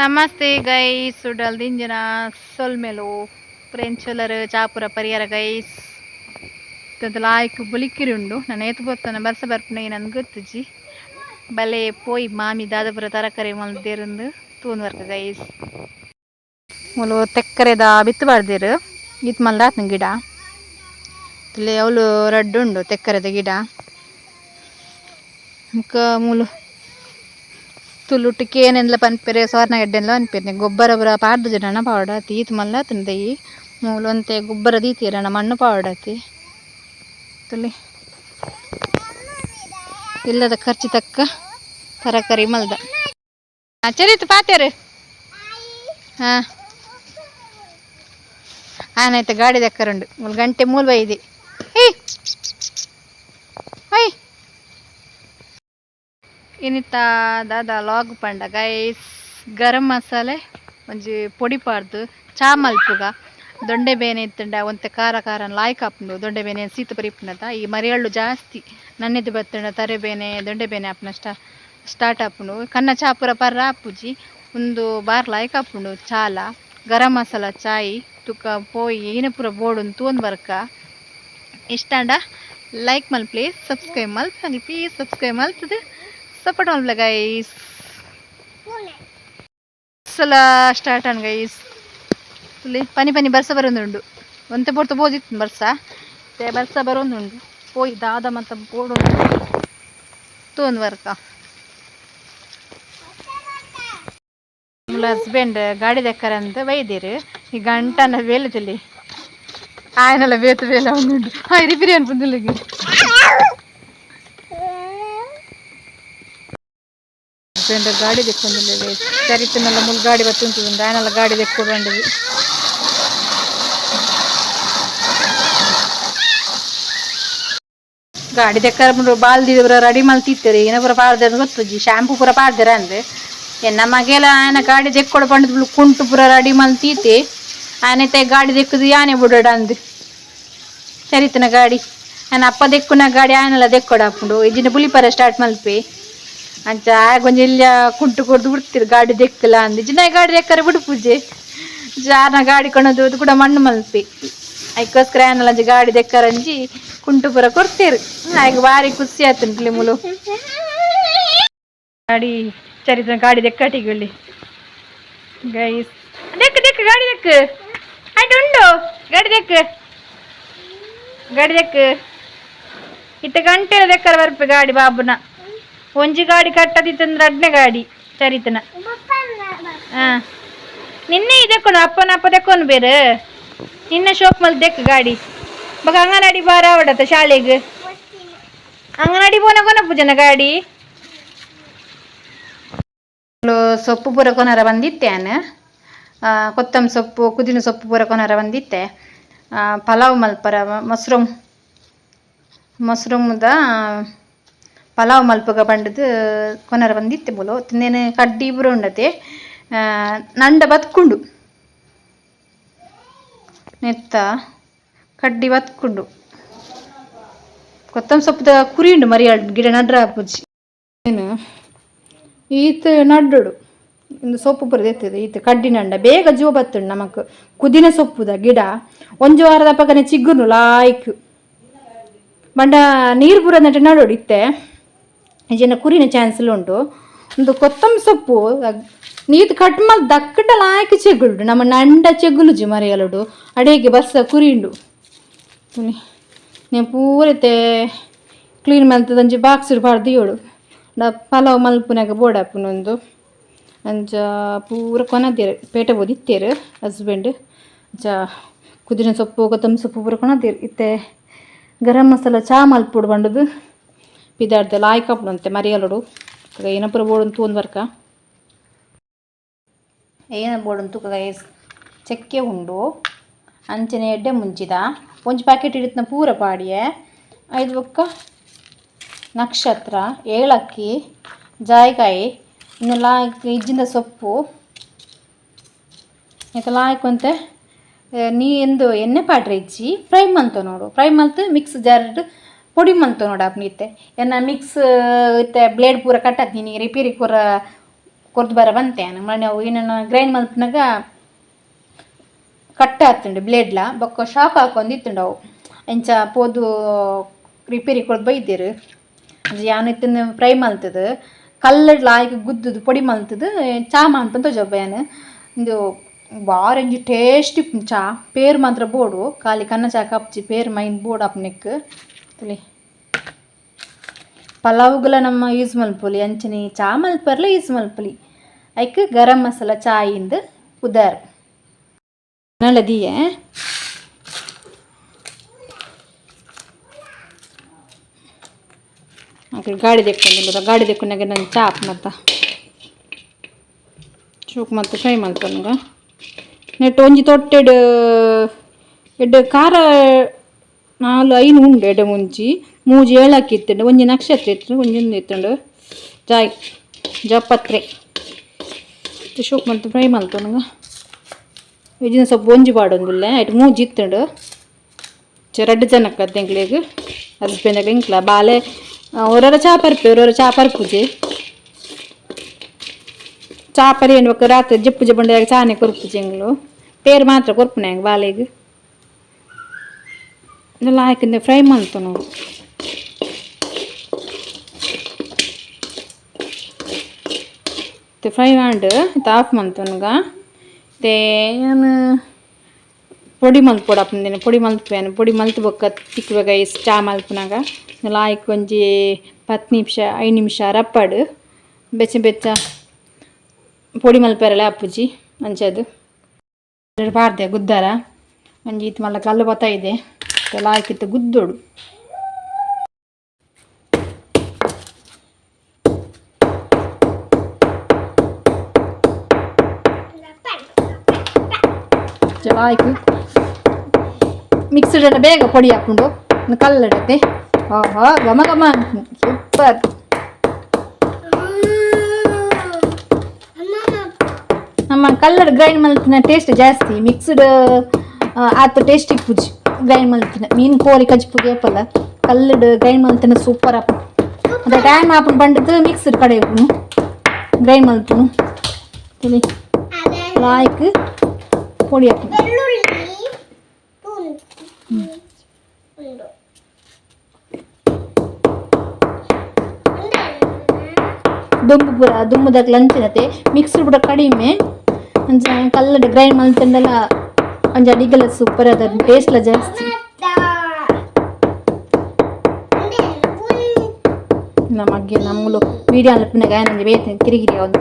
ನಮಸ್ತೆ ಗೈಸ್ ಸುಡಲ್ದಿನ ಜನ ಸೊಲ್ಮೆಲು ಫ್ರೆಂಚೊಲರ್ ಚಾಪುರ ಪರಿಹಾರ ಗೈಸ್ ಲಾಯ್ಕ್ ಬುಲಿಕ್ಕಿರುಂಡು ನಾನು ಏತು ಬೊತ್ತನ ಬರ್ಸ ಬರ್ಪುನ ನನ್ಗೆ ಗೊತ್ತುಜಿ ಬಲೆ ಪೋಯಿ ಮಾಮಿ ದಾದಪುರ ತರಕಾರಿ ಮಲ್ದೇರಂದು ತೂನ್ ವರ್ಕ ಗೈಸ್ ಮುಲು ತೆಕ್ಕರೆದ ಬಿತ್ತು ಬಾರ್ದಿರು ಇತ್ ಮಲ್ದಾತ್ನ ಗಿಡ ಇಲ್ಲಿ ಅವಳು ರಡ್ಡುಂಡು ತೆಕ್ಕರೆದ ಗಿಡ ಮುಖ ಮೂಲು ತುಳುಟ್ಟಿಗೆ ಏನೆಲ್ಲ ಪನ್ಪೆರೆ ಸೋರ್ನಗಡ್ಡೆಲ್ಲ ಅನ್ಪೇನೆ ಗೊಬ್ಬರ ಬರ ಪಾಡ್ದು ಜನ ಪಾವಡತಿ ಈತ್ ಮಲ್ಲ ತಿಂದಯಿ ಮೂಲೊಂತೆ ಗೊಬ್ಬರ ದೀತೀರಣ ಮಣ್ಣು ಪಾವಡತಿ ತುಲಿ ಇಲ್ಲದ ಖರ್ಚು ತಕ್ಕ ತರಕಾರಿ ಮಲ್ದ ಚರಿತು ಪಾತ್ಯಾರು ಹಾಂ ಆನಾಯ್ತು ಗಾಡಿ ದಕ್ಕರುಂಡು ಒಂದು ಗಂಟೆ ಮೂಲ ಬೈದಿ ಹೈ ಇನ್ನಿತ್ತ ದಾದ ಲಾಗ್ ಪಂಡ ಗೈಸ್ ಗರಂ ಮಸಾಲೆ ಒಂಜಿ ಪೊಡಿ ಪಾರ್ದು ಚಾ ಮಲ್ಪುಗ ದೊಂಡೆ ಬೇನೆ ಇತ್ತಂಡ ಒಂತೆ ಖಾರ ಖಾರ ಲಾಯ್ಕ್ ಹಾಪುಂಡು ದೊಂಡೆ ಬೇನೆ ಸೀತ ಪರಿಪುನದ ಈ ಮರಿಯಳ್ಳು ಜಾಸ್ತಿ ನನ್ನೆದು ಬತ್ತಂಡ ತರೆ ಬೇನೆ ದೊಂಡೆ ಬೇನೆ ಹಾಪುನ ಸ್ಟಾರ್ಟ್ ಹಾಪುಂಡು ಕನ್ನ ಚಾ ಪೂರ ಪರ್ರ ಹಾಪುಜಿ ಒಂದು ಬಾರ್ ಲಾಯ್ಕ್ ಹಾಪುಂಡು ಚಾಲ ಗರಂ ಮಸಾಲ ಚಾಯ್ ತುಕ ಪೋಯಿ ಏನ ಪೂರ ಬೋಡುಂದು ತೂನ್ ಬರ್ಕ ಇಷ್ಟಂಡ ಲೈಕ್ ಮಲ್ ಪ್ಲೀಸ್ ಸಬ್ಸ್ಕ್ರೈಬ್ ಮಲ್ ಪ್ಲೀಸ್ ಸಬ್ಸ್ಕ್ರೈಬ್ ಮಲ್ತದೆ ಸಪೋರ್ಟ್ ಮಲ್ಪಲ ಗೈಸ್ ಸಲ ಸ್ಟಾರ್ಟ್ ಆನ್ ಗೈಸ್ ಇಲ್ಲಿ ಪನಿ ಪನಿ ಬರ್ಸ ಬರೋದುಂಡು ಒಂತೆ ಪೊರ್ತು ಬೋದಿತ್ತು ಬರ್ಸ ಬರೋದುಂಡು ಪೋಯಿ ದಾದ ಮತ್ತು ಬೋಡು ತೋನ್ ವರ್ಕ ಹಸ್ಬೆಂಡ್ ಗಾಡಿ ದಕ್ಕರಂತ ಬೈದಿರು ಈ ಗಂಟನ ಬೇಲದಲ್ಲಿ ఆయనల వేత వేల ఉండు రిపేర్ అనిపించలేదు ಗಾಡಿ ದೆಕ್ಕೊಂದಿಲ್ಲ ಚರಿತನೆಲ್ಲ ಮುಲ್ ಗಾಡಿ ಬತ್ತುಂಟು ఆయనల ಗಾಡಿ ದೆಕ್ಕೊಡು ಗಾಡಿ ದೆಕ್ಕರ ಬಾಲ್ದಿ ಪೂರ ರೆಡಿ ಮಲ್ತಿತ್ತೇರಿ ಏನ ಪೂರ ಪಾಡ್ದಾರ ಗೊತ್ತುಜಿ ಶಾಂಪೂ ಪೂರ ಪಾಡ್ದಾರ ಅಂದ್ರೆ ನಮಗೆಲ್ಲ ఆయన ಗಾಡಿ ದೆಕ್ಕೊಡು ಪಂಡ ಕುಂಟು ಪೂರ ರೆಡಿ ಮಲ್ತೀತೆ ಆನೆ ಗಾಡಿ ದೆಕ್ಕದು ಯಾನೆ ಬಿಡೋಡ ಅಂದು ಚರಿತನ ಗಾಡಿ ನಾನು ಅಪ್ಪ ದೆಕ್ಕುನ ಗಾಡಿ ಆನೆಲ್ಲ ದೆಕ್ಕೊಡ ಹಾಕೊಂಡು ಇಜಿನ ಪುಲಿಪರ ಸ್ಟಾರ್ಟ್ ಮಲ್ಪೆ ಅಂಚ ಕೊಂಚ ಇಲ್ಲ ಕುಂಟು ಕೊಡ್ದು ಬಿಡ್ತೀರಿ ಗಾಡಿ ದೆಕ್ಕಲ ಅಂದು ಜಿನ ಗಾಡಿ ದೆಕ್ಕರೆ ಬಿಡು ಪೂಜೆ ಜಾನ ಗಾಡಿ ಕೊಣದು ಅದು ಕೂಡ ಮಣ್ಣು ಮಲ್ಪೆ ಅದಕ್ಕೋಸ್ಕರ ಆನೆಲ್ಲ ಅಂಜಿ ಗಾಡಿ ದೆಕ್ಕರಂಜಿ ಕುಂಟು ಪುರ ಕೊಡ್ತೀರಿ ಆಗ ಭಾರಿ ಖುಷಿ ಆಯ್ತುಂಟ್ಲಿ ಮುಲು ಗಾಡಿ ಚರಿತನ ಗಾಡಿ ದೆಕ್ಕಟಿಗೊಳ್ಳಿ ಗೈಸ್ ದೆಕ್ಕ ಗಾಡಿ ದೆಕ್ಕ ಉಂಡು ಗಾಡಿ ದೆಕ್ಕ ಇತ್ತ ಗಂಟೆಲ ದೆಕ್ಕರ ಬರ್ಪೆ ಗಾಡಿ ಬಾಬುನ ಒಂಜಿ ಗಾಡಿ ಕಟ್ಟದಿತ್ತಂದ್ರೆ ಅಡ್ನೆ ಗಾಡಿ ಚರಿತನ ನಿನ್ನೆ ಇದಕ್ಕೊನು ಅಪ್ಪ ದೆಕ್ಕೊನು ಬೇರೆ ನಿನ್ನ ಶೋಕ್ ಮಲ್ ದೆಕ್ಕ ಗಾಡಿ ಬಗ ಅಂಗನವಾಡಿ ಬಾರ ಅವಡತ್ತ ಶಾಲೆಗೆ ಅಂಗನವಾಡಿ ಬೋನ ಕೊನ ಪೂಜನ ಗಾಡಿ ಸೊಪ್ಪು ಪೂರ ಕೊನಾರ ಬಂದಿತ್ತೇನೆ ಕೊತ್ತಂಬರಿ ಸೊಪ್ಪು ಕುದಿನ ಸೊಪ್ಪು ಪೂರ ಕೊನಾರ ಬಂದಿತ್ತೆ ಪಲಾವ್ ಮಲ್ಪರ ಮಶ್ರೂಮ್ದ ಪಲಾವ್ ಮಲ್ಪಗ ಬಂಡದು ಕೊನಾರ ಬಂದಿತ್ತೆ ಬೋಲು ತಿಂದೇನೆ ಕಡ್ಡಿ ಪೂರ ಉಂಡತೆ ನಂಡ ಬತ್ಕೊಂಡು ನೆತ್ತ ಕಡ್ಡಿ ಬತ್ಕೊಂಡು ಕೊತ್ತಂಬರಿ ಸೊಪ್ಪುದ ಕುರಿ ಉಂಡು ಮರಿ ಗಿಡ ನಡ್ರ ಪೂಜಿ ಏನು ಈತ ನಡ್ಡು ಒಂದು ಸೊಪ್ಪು ಪುರ ಎತ್ತದೆ ಈತ ಕಡ್ಡಿ ನಂಡ ಬೇಗ ಜೀವ ಬತ್ತುಂಡು ನಮಕ್ ಕುದಿನ ಸೊಪ್ಪುದ ಗಿಡ ಒಂಜು ವಾರದ ಪಕ್ಕನೆ ಚಿಗುರು ಲಾಯ್ಕ್ ಬಂಡ ನೀರು ಪುರ ನಟ ನಡೋಡು ಇತ್ತೆ ಜನ ಕುರಿನ ಚಾನ್ಸಲ್ ಉಂಟು ಒಂದು ಕೊತ್ತಂಬರಿ ಸೊಪ್ಪು ನೀತು ಕಟ್ ಮಲ್ ದಕ್ಕಟ ಲಾಯ್ಕ್ ಚೆಗುಡು ನಮ್ಮ ನಂಡ ಚೆಗುಲುಜಿ ಮರೆಯಲುಡು ಅಡಿಗೆ ಬರ್ಸ ಕುರಿಂಡು ನೀವು ಪೂರತೆ ಕ್ಲೀನ್ ಮಲ್ತದಂಜಿ ಬಾಕ್ಸ್ ಬಾರ್ದು ಏಳು ಪಲಾವ್ ಮಲ್ಪುನಾಗ ಬೋಡಾಪುನೊಂದು ಅಂಚ ಪೂರ ಕೊನದೇರು ಪೇಟೆ ಬೋದಿತ್ತೇರು ಹಸ್ಬೆಂಡ್ ಅಂಚ ಕುದಿನ ಸೊಪ್ಪು ಕೊತ್ತಂಬರಿ ಸೊಪ್ಪು ಪೂರ ಕೊನದೇರು ಇತ್ತೆ ಗರಂ ಮಸಾಲ ಚಾ ಮಲ್ಪುಡು ಬಂಡದು ಪಿದಾರ್ದ ಲಾಯ್ಕಾಪುಡು ಅಂತೆ ಮರಿಯಲುಡು ಏನ ಪೂರ ಬೋಡಂತು ಒಂದು ವರ್ಕ ಏನ ಬೋಡಂತು ಚಕ್ಕೆ ಉಂಡು ಅಂಚನೆ ಎಡ್ಡೆ ಮುಂಚಿದ ಒಂಜಿ ಪ್ಯಾಕೆಟ್ ಇಡುತ್ತನ ಪೂರ ಪಾಡಿಯೆ 5 ಬೊಕ್ಕ ನಕ್ಷತ್ರ ಏಲಕ್ಕಿ ಜಾಯಿಕಾಯಿ ಇನ್ನು ಲಾಯ್ಕ್ ಇಜ್ಜಿಂದ ಸೊಪ್ಪು ಯಾಕೆ ಲಾಯ್ಕೊಂತೆ ನೀ ಎಂದು ಎಣ್ಣೆ ಪಾಡ್ರೆ ಇಜ್ಜಿ ಫ್ರೈ ಮಲ್ತು ನೋಡು ಫ್ರೈ ಮಲ್ತು ಮಿಕ್ಸ್ ಜಾರ್ಡ್ ಪೊಡಿ ಮಲ್ತು ನೋಡು ಅಪ್ನಿತ್ತೆ ಎನ್ನ ಮಿಕ್ಸ್ ಇತ್ತೆ ಬ್ಲೇಡ್ ಪೂರ ಕಟ್ಟತ್ ನೀನು ರಿಪೇರಿ ಪೂರ ಕೊರ್ದು ಬರ ಬಂತೆ ಮನೆ ಅವು ಏನನ್ನ ಗ್ರೈಂಡ್ ಮಲ್ಪನಾಗ ಕಟ್ ಆಗ್ತುಂಡು ಬ್ಲೇಡ್ಲ ಬೊಕ್ಕ ಶಾಪ್ ಹಾಕೊಂಡು ಇತ್ತುಂಡು ಅವು ಎಂಚ ಪೋದು ರಿಪೇರಿ ಕೊಡ್ದು ಬೈದೇರು ಅದು ಯಾನು ಇತ್ತನ್ನು ಫ್ರೈ ಮಲ್ತದು ಕಲ್ಲಡ್ ಲಾಯ್ಗೆ ಗುದ್ದುದು ಪೊಡಿ ಮಲ್ತದು ಚಾ ಮಾಡ್ಪಂತ ಜೊಬ್ಬ ಇದು ಬಾರಂಜಿ ಟೇಸ್ಟಿ ಚಾ ಪೇರು ಮಾತ್ರ ಬೋಡು ಖಾಲಿ ಕನ್ನ ಚಾ ಕಪ್ಚಿ ಪೇರು ಮೈನ್ ಬೋಡು ಅಪ್ನೆಕ್ ತಿಳಿ ಪಲಾವ್ಗಳ ನಮ್ಮ ಯೂಸ್ ಮಲ್ಪೊಲಿ ಅಂಚನೆ ಚಾ ಮಲ್ಪರ್ಲ ಯೂಸ್ ಮಲ್ಪೊಲಿ ಐಕ್ ಗರಂ ಮಸಾಲ ಚಾಯಿಂದ ಉದಾರ್ ನಳದಿಯೇ ಗಾಡಿ ತೆಕ್ಕೊಂಡಿಲ್ಲ ಗಾಡಿ ತೆಕ್ಕೊಂಡಾಗ ನಾನು ಚಾಪ್ ಮತ್ತು ಚೂಕ್ ಮತ್ತು ಫ್ರೈ ಮಲ್ಪನಗ ನೆಟ್ಟು ಒಂಜಿ ತೊಟ್ಟೆಡು ಎಡ್ಡೆ ಖಾರ 4-5 ಉಂಡು ಎಡ್ಡೆ ಮುಂಚಿ ಮೂಜಿ ಏಳಕ್ಕಿ ಇತ್ತಂಡು ಒಂಜಿ ನಕ್ಷತ್ರ ಇತ್ತು ಒಂಜೊಂದು ಇತ್ತಂಡು ಜಾಯ್ ಜಪತ್ರೆ ಶೋಕ್ ಮತ್ತು ಫ್ರೈ ಮಲ್ಪನಗ ಇಜಿನ ಸ್ವಲ್ಪ ಒಂಜಿ ಪಾಡೊಂದುಲ್ಲ ಆಯ್ತು ಮೂಜಿ ಇತ್ತಂಡು 2 ಜನಕ್ಕೆ ಅದ್ದೆಂಗ್ಲಿಗೆ ಹಸ್ಬೆಂಡ್ ಇಂಕ್ಲ ಬಾಲೆ ಓರರ ಚಾಪರ್ ಪೂಜೆ ಚಾಪರಿ ಏನು ರಾತ್ರಿ ಜಪ್ಪು ಬಂದಾಗ ಚಾನೆ ಕೊರ್ಪುಜೆ ಎಂಗ್ಲು ಪೇರು ಮಾತ್ರ ಕೊರ್ಪುನೆ ಹೆಂಗೆ ಬಾಲೆಗೆ ಇದೆಲ್ಲ ಹಾಕಿಂದ ಫ್ರೈ ಮಾಡ್ತು ನಾವು ಫ್ರೈ ಮಾಡಿ ಆಫ್ ಮಾಡ್ತು ನನಗೆ ಮತ್ತೆ ಏನು ಪೊಡಿ ಮಲ್ಪೊಡಪ್ಪಂದೇನೆ ಪೊಡಿ ಮಲ್ಪೇನು ಪೊಡಿ ಮಲ್ತು ಬೊಕ್ಕ ತಿಕ್ಕುವಾಗ ಚಾ ಮಲ್ಪನಾಗ ಲಾಯ್ಕ್ ಒಂಜಿ 10 ನಿಮಿಷ 5 ನಿಮಿಷ ರಪ್ಪಡು ಬೆಚ್ಚ ಪೊಡಿ ಮಲ್ಪೆರಲ್ಲ ಅಪ್ಪುಜಿ ಅಂಚದು ಪಾಡ್ದೆ ಗುದ್ದಾರ ಒಂಜಿ ಇತ್ತು ಮಲ್ಲ ಕಲ್ಲು ಬತ್ತ ಇದೆ ಲಾಯ್ಕಿತ್ತು ಗುದ್ದೋಡು ಲಾಯ್ಕು ಮಿಕ್ಸ್ಡ್ ಎಲ್ಲ ಬೇಗ ಪೊಡಿ ಹಾಕೊಂಡು ಕಲ್ಲಡತ್ತೆ ಆಹಾ ಘಮ ಘಮ ಸೂಪರ್ ನಮ್ಮ ಕಲ್ಲಡ್ ಗ್ರೈಂಡ್ ಮಲ್ತಿನ ಟೇಸ್ಟ್ ಜಾಸ್ತಿ ಮಿಕ್ಸ್ಡ್ ಆತ ಟೇಸ್ಟ್ ಇಪ್ಪುಜಿ ಗ್ರೈಂಡ್ ಮಲ್ತಿನ ಮೀನು ಕೋರಿ ಕಜ್ಪುಗೆ ಅಪ್ಪಲ್ಲ ಕಲ್ಲಡ್ ಗ್ರೈಂಡ್ ಮಲ್ತಿನ ಸೂಪರ್ ಅಪ್ಪ ಅದ ಟೈಮ್ ಹಾಪನ್ ಬಂಡದ್ದು ಮಿಕ್ಸ್ಡ್ ಕಡೆ ಉಪ್ಪುನು ಗ್ರೈಂಡ್ ಮಲ್ಪುನು ತಿಳಿ ಲಾಯ್ಕ್ ಪೊಡಿ ಹಾಪುನು ದುಂಬು ಪೂರ ದುಂಬುದಾಗ ಲಂಚಿನತೆ ಮಿಕ್ಸ್ಡ್ ಪೂರ ಕಡಿಮೆ ಅಂಚ ಕಲ್ಲಡ ಗ್ರೈಂಡ್ ಮಲ್ತಂಡೆಲ್ಲ ಅಂಚ ಅಡಿಗೆಲ್ಲ ಸೂಪರ್ ಅದ ಟೇಸ್ಟ್ಲ ಜಾಸ್ತಿ ನಮಗೆ ನಮ್ಮಲು ವೀಡಿಯೋ ಅಲ್ಪನಾಗ ನನಗೆ ಬೇತೆ ಕಿರಿಗಿರಿ ಯಾವುದು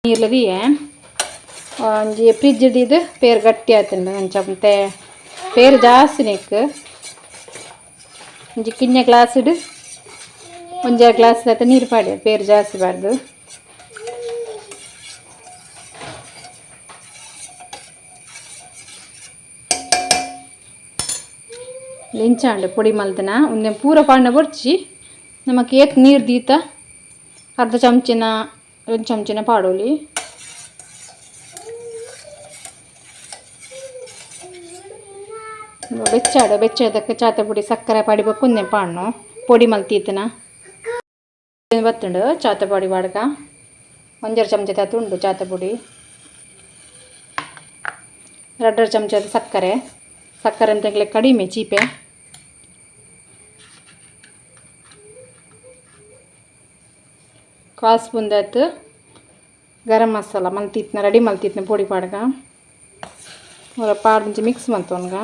ನೀರ್ಲದಿಯೇ ಒಂಜಿ ಫ್ರಿಜ್ ಇದು ಪೇರು ಗಟ್ಟಿ ಆಯ್ತಂಡ ಅಂಚ ಮತ್ತೆ ಪೇರು ಜಾಸ್ತಿ ನೆಕ್ ಒಂಜಿ ಕಿನ್ನೆ ಗ್ಲಾಸ್ ಇಡು ಒಂಜಿ ಗ್ಲಾಸ್ ಆಯ್ತು ನೀರು ಪಾಡಿ ಪೇರು ಜಾಸ್ತಿ ಬಾರ್ದು ಲೆಂಚಾಂಡೆ ಪೊಡಿ ಮಲ್ದನ ಒಂದೇ ಪೂರ ಪಾಂಡ ಬರ್ಚಿ ನಮಗೆ ಏತ್ ನೀರು ದೀತ ಅರ್ಧ ಚಮಚಿನ 1 ಚಮಚಿನ ಪಾಡೋಲಿ ಬೆಚ್ಚದಕ್ಕೆ ಚಾತ ಪುಡಿ ಸಕ್ಕರೆ ಪಾಡಿ ಬಕ್ಕೊಂದೆ ಪಾಣ್ಣು ಪೊಡಿ ಮಲ್ತೀತನ ಬತ್ತುಂಡು ಚಾತ ಪುಡಿ ಬಾಡ್ಕ 1 ಚಮಚ ತಾತು ಉಂಡು ಚಾತ ಪುಡಿ 2 ಚಮಚದ ಸಕ್ಕರೆ ಅಂತ ಕಡಿಮೆ ಚೀಪೆ ಕಾಲು ಸ್ಪೂನ್ ಆಯ್ತು ಗರಂ ಮಸಾಲ ಮಲ್ತಿತ್ನ ರೆಡಿ ಮಲ್ತಿತ್ನ ಪೊಡಿ ಪಾಡ್ಗ ಅವರ ಪಾಡ್ ಮುಂಚೆ ಮಿಕ್ಸ್ ಮಾಡ್ತವನ್ಗ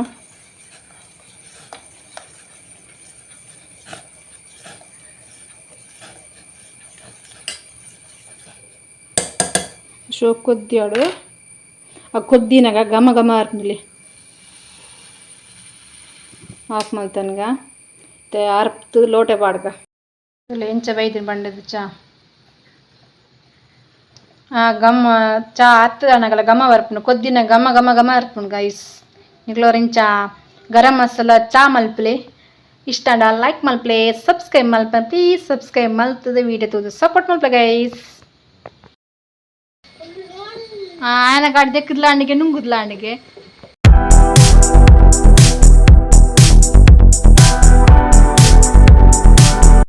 ಶೋ ಕೊದ್ದಿಯಾಡು ಆ ಕೊದ್ದಿನಾಗ ಘಮ ಘಮ ಅರ್ಲಿ ಆಫ್ ಮಾಡ್ತನ್ಗ ಮತ್ತೆ ಅರ್ಪ್ತು ಲೋಟೆ ಪಾಡ್ಗ ಎಂಚ ಬೈದಿನ ಬಂಡದ ಚಾ ಗಮ್ಮ ಚಾ ಹತ್ತು ಅನಗಲ ಘಮ ಬರ್ಪುನು ಕೊದ್ದಿನ ಘಮ ಘಮ ಘಮ ಅರ್ಪುನು ಗೈಸ್ ನಿಗ್ಲೋರಿಂಚ ಗರಂ ಮಸಾಲ ಚಾ ಮಲ್ಪಲೆ ಇಷ್ಟ ಲೈಕ್ ಮಲ್ಪಲೆ ಸಬ್ಸ್ಕ್ರೈಬ್ ಮಲ್ಪ ಪ್ಲೀಸ್ ಸಬ್ಸ್ಕ್ರೈಬ್ ಮಲ್ತದೆ ವಿಡಿಯೋ ತೋದು ಸಪೋರ್ಟ್ ಮಲ್ಪಲೆ ಗೈಸ್ ಆಯನ ಗಾಡಿ ದೆಕ್ಕದ್ಲಾಂಡಿಗೆ ನುಂಗುದ್ಲಾಂಡಿಗೆ